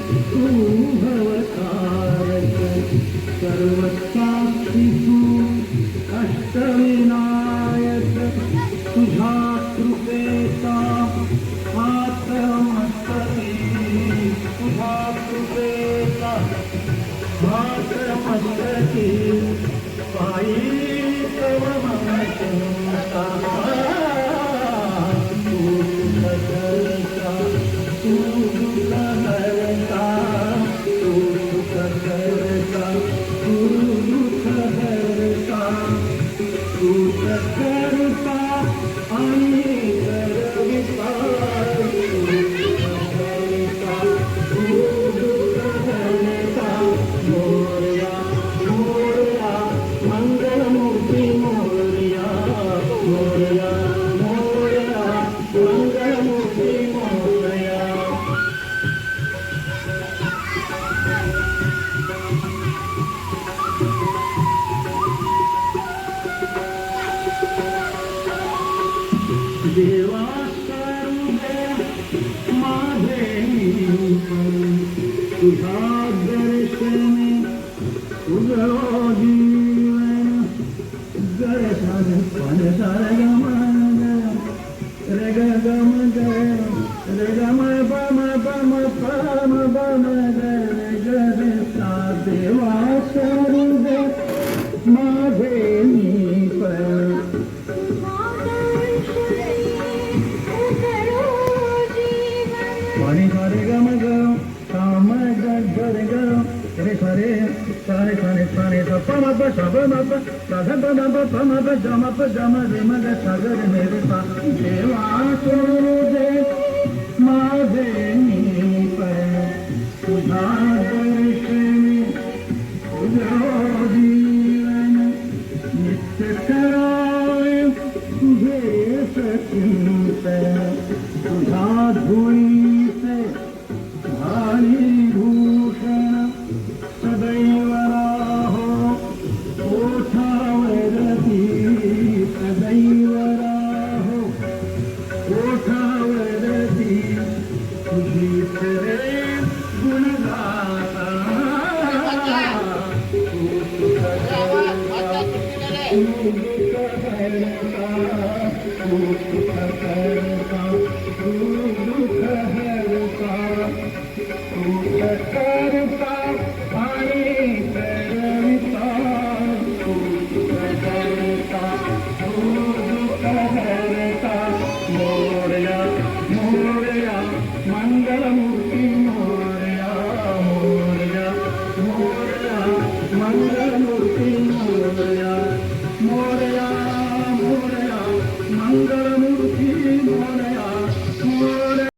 तू भवतारक सर्वसाक्षी तू अष्टविनायक तुझ्या कृपेचा हात मस्तकी तुझ्या कृपेचा हात मस्तकी पायी तव मनचिंता तू सुख करता तू दुःख हरता तू सुख करता तू दुःख हरता तू करता आणि करविता तू करता तू दुःख हरता मोरया मोरया मंगलमूर्ती मोरया मोरया मोरया मंगलमूर्ती मोरया देवा स्वरूपे माझे तुझ्या दर्शने उजळो जीवन गरसार पण सारगम रगम रगम बम बम पम बम गरसा देवा स्वरूपे माझे पण पानी सारे गम गम काम गर गम रे सारे सारे सारे सारे पम प सब म प साध प म प पम प जम रे म ग सागर मेरे पा देवा सोदे माझे पर तुझा दर्शनी तुझो जीवन नित्य कराय तुझे सचिंतन तुझा धुळीचे भारी भूषण सदैव राहो ओठावरती सदैव राहो ओठावरती तुझीच रे गुणगाता तू सुख करता तू दुःख हरता तू सुख करता तू दुःख हरता तू करता